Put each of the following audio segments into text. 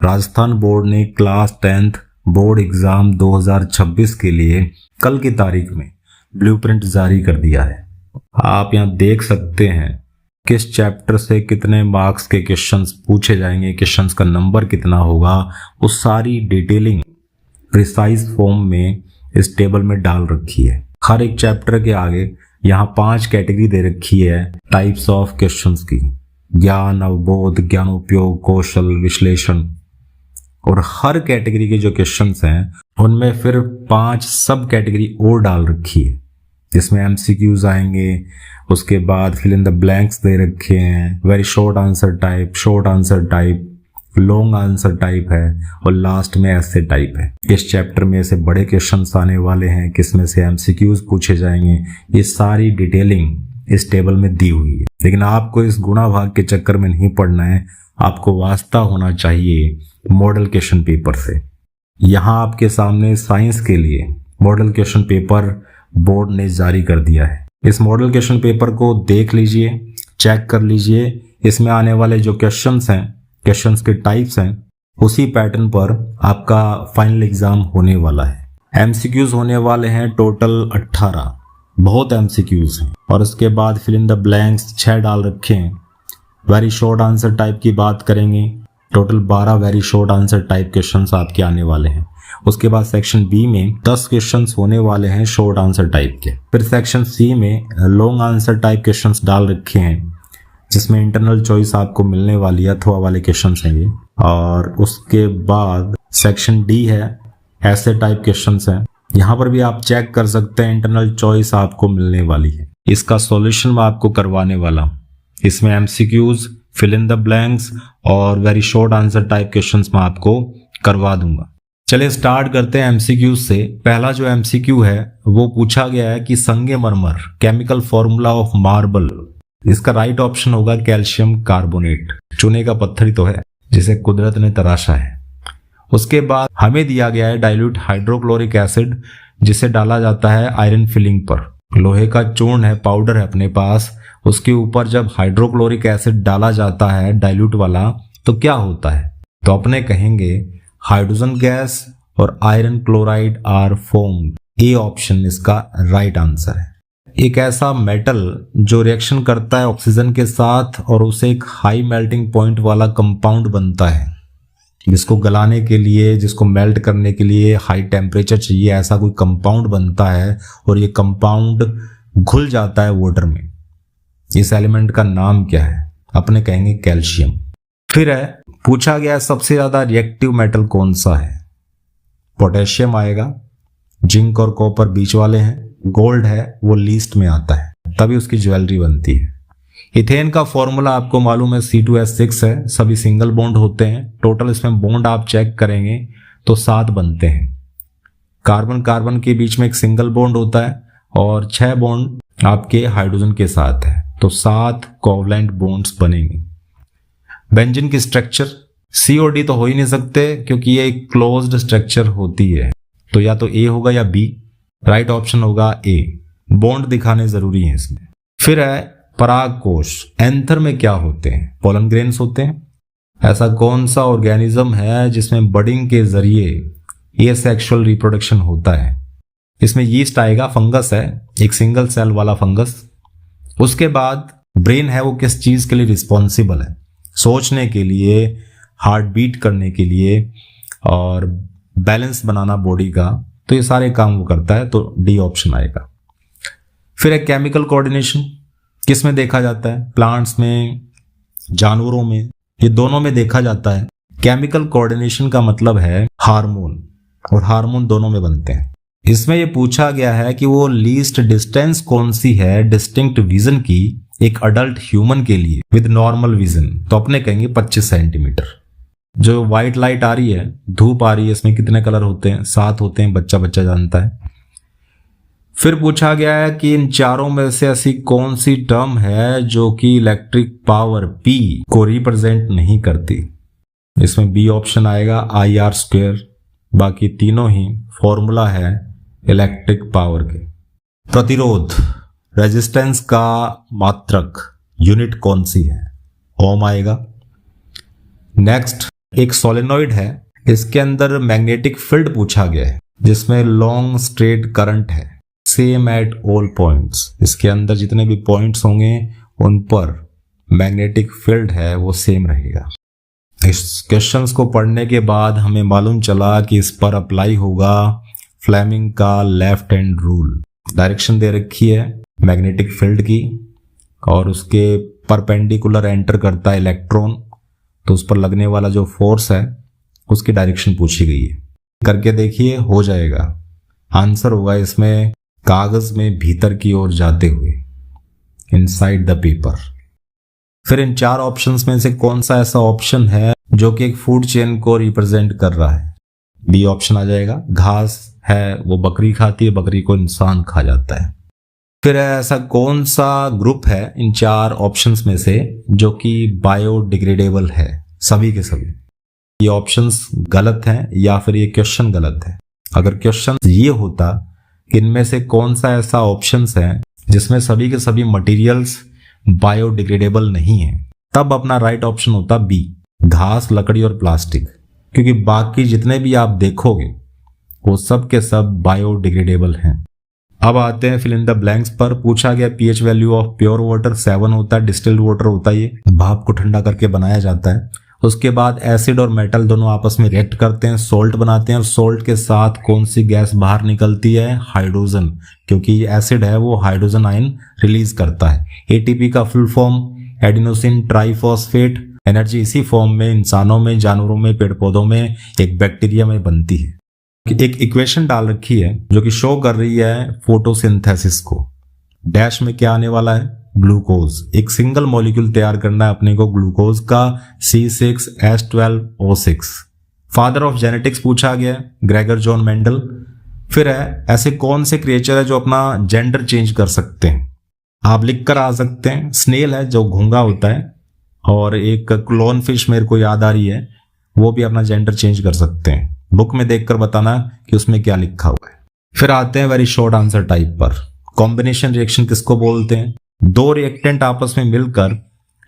Rajasthan board ने class 10th board exam 2026 के लिए कल की तारीख में ब्लूप्रिंट जारी कर दिया है। आप यहां देख सकते हैं किस चैप्टर से कितने मार्क्स के क्वेश्चंस पूछे जाएंगे, क्वेश्चंस का नंबर कितना होगा, वो सारी डिटेलिंग प्रिसाइज फॉर्म में इस टेबल में डाल रखी है। हर एक चैप्टर के आगे यहाँ 5 कैटेगरी दे रखी है टाइप्स ऑफ क्वेश्चंस की, ज्ञान, अवबोध, ज्ञान उपयोग, कौशल, विश्लेषण, और हर कैटेगरी के जो क्वेश्चंस हैं उनमें फिर 5 सब कैटेगरी और डाल रखी है जिसमें एमसीक्यूज आएंगे। उसके बाद फिल इन द ब्लैंक्स दे रखे हैं, very short answer type, short answer type, long answer type है, और लास्ट में ऐसे टाइप है। इस चैप्टर में से बड़े क्वेश्चंस आने वाले हैं, किसमें से एमसीक्यूज पूछे जाएंगे, ये सारी डिटेलिंग इस टेबल में दी हुई है। लेकिन आपको इस गुणा भाग के चक्कर में नहीं पड़ना है, आपको वास्ता होना चाहिए मॉडल क्वेश्चन पेपर से। यहाँ आपके सामने साइंस के लिए मॉडल क्वेश्चन पेपर बोर्ड ने जारी कर दिया है। इस मॉडल क्वेश्चन पेपर को देख लीजिए, चेक कर लीजिए, इसमें आने वाले जो क्वेश्चंस हैं, क्वेश्चंस के टाइप्स हैं, उसी पैटर्न पर आपका फाइनल एग्जाम होने वाला है। एमसीक्यूज होने वाले हैं टोटल 18, बहुत एमसीक्यूज हैं। और उसके बाद फिल इन द ब्लैंक्स 6 डाल रखे हैं। वेरी शॉर्ट आंसर टाइप की बात करेंगे, total 12 very short answer type questions आपके आने वाले हैं। उसके बाद सेक्शन बी में 10 क्वेश्चंस होने वाले हैं शॉर्ट आंसर टाइप के। फिर सेक्शन सी में लॉन्ग आंसर टाइप क्वेश्चंस डाल रखे हैं जिसमें इंटरनल चॉइस आपको मिलने वाली है, अथवा वाले क्वेश्चंस हैं ये। और उसके बाद सेक्शन डी है, ऐसे टाइप क्वेश्चंस हैं। यहाँ पर भी आप चेक कर सकते हैं, इंटरनल चॉइस आपको मिलने वाली है। इसका सॉल्यूशन मैं आपको करवाने वाला हूँ। इसमें MCQs, fill in the blanks और very short answer type questions मैं आपको करवा दूंगा। चलिए स्टार्ट करते हैं एमसीक्यू से। पहला जो एमसीक्यू है वो पूछा गया है कि संगमरमर, केमिकल फॉर्मूला ऑफ मार्बल। इसका राइट ऑप्शन होगा कैल्शियम कार्बोनेट। चूने का पत्थर ही तो है जिसे कुदरत ने तराशा है। उसके बाद हमें दिया गया है डाइल्यूट हाइड्रोक्लोरिक एसिड, जिसे डाला जाता है आयरन फिलिंग पर। लोहे का चूर्ण है, पाउडर है अपने पास, उसके ऊपर जब हाइड्रोक्लोरिक एसिड डाला जाता है डाइल्यूट वाला तो क्या होता है? तो अपने कहेंगे हाइड्रोजन गैस और iron chloride are formed. A option इसका राइट आंसर है। एक ऐसा मेटल जो रिएक्शन करता है ऑक्सीजन के साथ और उसे एक हाई मेल्टिंग पॉइंट वाला कंपाउंड बनता है, जिसको गलाने के लिए, जिसको मेल्ट करने के लिए हाई टेम्परेचर चाहिए, ऐसा कोई कंपाउंड बनता है और ये कंपाउंड घुल जाता है वाटर में। इस एलिमेंट का नाम क्या है? अपने कहेंगे कैल्शियम। फिर है पूछा गया सबसे ज्यादा रिएक्टिव मेटल कौन सा है? पोटेशियम आएगा, जिंक और कॉपर बीच वाले हैं, गोल्ड है वो लीस्ट में आता है, तभी उसकी ज्वेलरी बनती है। इथेन का फॉर्मूला आपको मालूम है C2H6 है, सभी सिंगल बॉन्ड होते हैं। टोटल इसमें बॉन्ड आप चेक करेंगे तो 7 बनते हैं। कार्बन कार्बन के बीच में एक सिंगल बॉन्ड होता है और 6 बॉन्ड आपके हाइड्रोजन के साथ है, तो 7 कोवलेंट बॉन्ड्स बनेंगे। बेंजीन की स्ट्रक्चर C और D तो हो ही नहीं सकते क्योंकि ये एक क्लोज्ड स्ट्रक्चर होती है, तो या तो A होगा या B। राइट ऑप्शन होगा A। बॉन्ड दिखाने जरूरी है इसमें। फिर है पराग कोश। एंथर में क्या होते हैं? पोलन ग्रेन्स होते हैं। ऐसा कौन सा ऑर्गेनिज्म है जिसमें बडिंग के जरिए एसेक्सुअल रिप्रोडक्शन होता है? इसमें यीस्ट आएगा, फंगस है, एक सिंगल सेल वाला फंगस। उसके बाद ब्रेन है वो किस चीज के लिए रिस्पॉन्सिबल है? सोचने के लिए, हार्ट बीट करने के लिए और बैलेंस बनाना बॉडी का, तो ये सारे काम वो करता है, तो डी ऑप्शन आएगा। फिर है केमिकल कोऑर्डिनेशन। किस में देखा जाता है? प्लांट्स में, जानवरों में, ये दोनों में देखा जाता है। केमिकल कोऑर्डिनेशन का मतलब है हार्मोन, और हार्मोन दोनों में बनते हैं। इसमें ये पूछा गया है कि वो लीस्ट डिस्टेंस कौन सी है डिस्टिंक्ट विजन की एक अडल्ट ह्यूमन के लिए विद नॉर्मल विजन, तो अपने कहेंगे 25 सेंटीमीटर। जो व्हाइट लाइट आ रही है, धूप आ रही है, इसमें कितने कलर होते हैं? 7 होते हैं, बच्चा बच्चा जानता है। फिर पूछा गया है कि इन चारों में से ऐसी कौन सी टर्म है जो कि इलेक्ट्रिक पावर P को रिप्रेजेंट नहीं करती? इसमें बी ऑप्शन आएगा IR²। बाकी तीनों ही फॉर्मूला है इलेक्ट्रिक पावर के। प्रतिरोध, रेजिस्टेंस का मात्रक यूनिट कौन सी है? ओम आएगा। नेक्स्ट एक सोलेनॉइड है, इसके अंदर मैग्नेटिक फील्ड पूछा गया है जिसमें लॉन्ग स्ट्रेट करंट है, सेम एट ऑल पॉइंट्स। इसके अंदर जितने भी पॉइंट्स होंगे उन पर मैग्नेटिक फील्ड है वो सेम रहेगा। इस क्वेश्चंस को पढ़ने के बाद हमें मालूम चला कि इस पर अप्लाई होगा फ्लेमिंग का लेफ्ट हैंड रूल। डायरेक्शन दे रखी है मैग्नेटिक फील्ड की और उसके परपेंडिकुलर एंटर करता है इलेक्ट्रॉन, तो उस पर लगने वाला जो फोर्स है उसकी डायरेक्शन पूछी गई है। करके देखिए, हो जाएगा। आंसर होगा इसमें कागज में भीतर की ओर जाते हुए, इनसाइड द पेपर। फिर इन 4 ऑप्शंस में से कौन सा ऐसा ऑप्शन है जो कि एक फूड चेन को रिप्रेजेंट कर रहा है? बी ऑप्शन आ जाएगा। घास है वो बकरी खाती है, बकरी को इंसान खा जाता है। फिर ऐसा कौन सा ग्रुप है इन 4 ऑप्शंस में से जो कि बायोडिग्रेडेबल है? सभी के सभी। ये ऑप्शंस गलत हैं या फिर ये क्वेश्चन गलत है? अगर क्वेश्चन ये होता कि इनमें से कौन सा ऐसा ऑप्शंस है जिसमें सभी के सभी मटेरियल्स बायोडिग्रेडेबल नहीं है, तब अपना राइट ऑप्शन होता बी, घास, लकड़ी और प्लास्टिक। क्योंकि बाकी जितने भी आप देखोगे वो सब के सब बायोडिग्रेडेबल हैं। अब आते हैं फिल इन द ब्लैंक्स पर। पूछा गया pH value of pure water 7 होता है, डिस्टिल्ड वाटर होता है, ये भाप को ठंडा करके बनाया जाता है। उसके बाद एसिड और मेटल दोनों आपस में रिएक्ट करते हैं, सोल्ट बनाते हैं, और सोल्ट के साथ कौन सी गैस बाहर निकलती है? हाइड्रोजन, क्योंकि एसिड है वो हाइड्रोजन आयन रिलीज करता है। एटीपी का full form adenosine triphosphate. Energy इसी फॉर्म में इंसानों में, जानवरों में, पेड़ पौधों में, एक बैक्टीरिया में बनती है। एक इक्वेशन डाल रखी है जो कि शो कर रही है फोटोसिंथेसिस को। डैश में क्या आने वाला है? ग्लूकोज। एक सिंगल मॉलिक्यूल तैयार करना है अपने को ग्लूकोज का, C6H12O6। फादर ऑफ जेनेटिक्स पूछा गया, ग्रेगर जॉन मेंडल। फिर है ऐसे कौन से क्रिएचर है जो अपना जेंडर चेंज कर सकते हैं? आप लिख कर आ सकते हैं। स्नेल है जो घोंगा होता है, और एक क्लोन फिश मेरे को याद आ रही है, वो भी अपना जेंडर चेंज कर सकते हैं। बुक में देखकर बताना कि उसमें क्या लिखा हुआ है। फिर आते हैं वेरी शॉर्ट आंसर टाइप पर। कॉम्बिनेशन रिएक्शन किसको बोलते हैं? 2 रिएक्टेंट आपस में मिलकर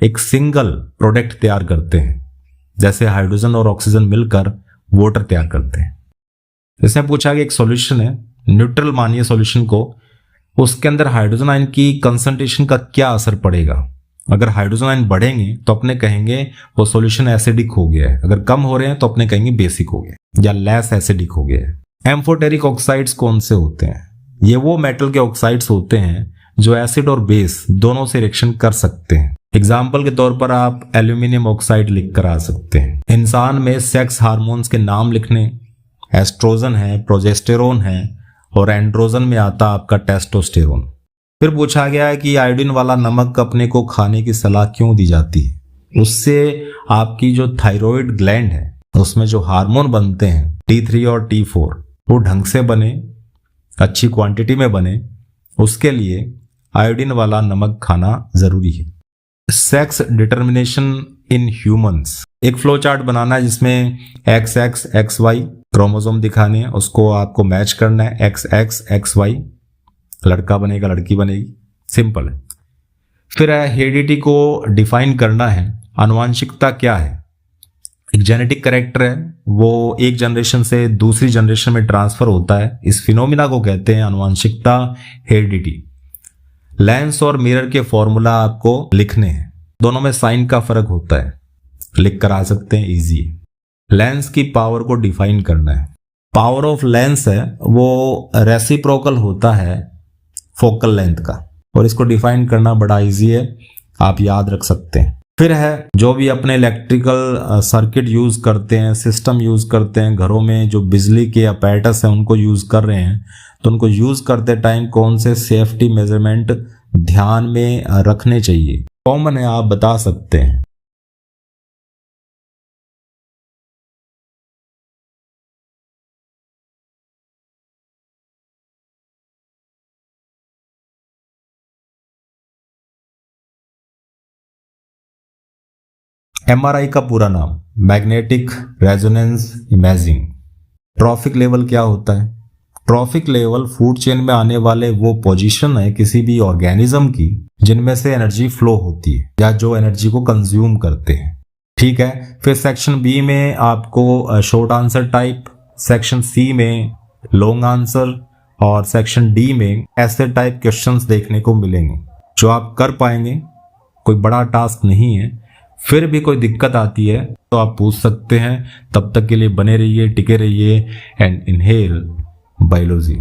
एक सिंगल प्रोडक्ट तैयार करते हैं, जैसे हाइड्रोजन और ऑक्सीजन मिलकर वाटर तैयार करते हैं। इसमें पूछा कि एक सॉल्यूशन है, न्यूट्रल मानिए सॉल्यूशन को, उसके अंदर हाइड्रोजन आयन की कंसंट्रेशन का क्या असर पड़ेगा? अगर हाइड्रोजन आयन बढ़ेंगे तो अपने कहेंगे वो सॉल्यूशन एसिडिक हो गया है, अगर कम हो रहे हैं तो अपने कहेंगे बेसिक हो गया या लेस एसिडिक हो गया है। एम्फोटेरिक ऑक्साइड्स कौन से होते हैं? ये वो मेटल के ऑक्साइड्स होते हैं जो एसिड और बेस दोनों से रिएक्शन कर सकते हैं। एग्जाम्पल के तौर पर आप एल्यूमिनियम ऑक्साइड लिख कर आ सकते हैं। इंसान में सेक्स हार्मोन्स के नाम लिखने, एस्ट्रोजन है, प्रोजेस्टेरोन है, और एंड्रोजन में आता आपका टेस्टोस्टेरोन। फिर पूछा गया है कि आयोडीन वाला नमक अपने को खाने की सलाह क्यों दी जाती है? उससे आपकी जो थायराइड ग्लैंड है उसमें जो हार्मोन बनते हैं T3 और T4 वो ढंग से बने, अच्छी क्वांटिटी में बने, उसके लिए आयोडीन वाला नमक खाना जरूरी है। सेक्स डिटर्मिनेशन इन ह्यूमंस, एक फ्लो चार्ट बनाना है जिसमें XX XY क्रोमोसोम दिखाने हैं, उसको आपको मैच करना है, XX XY, लड़का बनेगा लड़की बनेगी, सिंपल है। फिर हेरिडिटी को डिफाइन करना है। आनुवांशिकता क्या है? एक जेनेटिक कैरेक्टर है, वो एक जनरेशन से दूसरी जनरेशन में ट्रांसफर होता है। इस फिनोमिना को कहते हैं आनुवांशिकता, हेरिडिटी। लेंस और मिरर के फॉर्मूला आपको लिखने हैं, दोनों में साइन का फर्क होता है, लिख कर आ सकते हैं, इजी है। लेंस की पावर को डिफाइन करना है। पावर ऑफ लेंस है वो रेसिप्रोकल होता है फोकल लेंथ का, और इसको डिफाइन करना बड़ा इजी है, आप याद रख सकते हैं। फिर है जो भी अपने इलेक्ट्रिकल सर्किट यूज करते हैं, सिस्टम यूज करते हैं घरों में, जो बिजली के अपैरेटस हैं उनको यूज कर रहे हैं, तो उनको यूज करते टाइम कौन से सेफ्टी मेजरमेंट ध्यान में रखने चाहिए? कॉमन है, आप बता सकते हैं। MRI का पूरा नाम magnetic resonance imaging. Trophic level क्या होता है? ट्रॉफिक लेवल फूड चेन में आने वाले वो पोजीशन है किसी भी ऑर्गेनिज्म की जिनमें से एनर्जी फ्लो होती है या जो एनर्जी को कंज्यूम करते हैं। ठीक है। फिर सेक्शन बी में आपको short answer type, section C में लॉन्ग आंसर और सेक्शन डी में ऐसे टाइप क्वेश्चंस देखने को मिलेंगे जो आप कर पाएंगे। कोई बड़ा टास्क नहीं है। फिर भी कोई दिक्कत आती है तो आप पूछ सकते हैं। तब तक के लिए बने रहिए, टिके रहिए एंड इनहेल बायोलॉजी।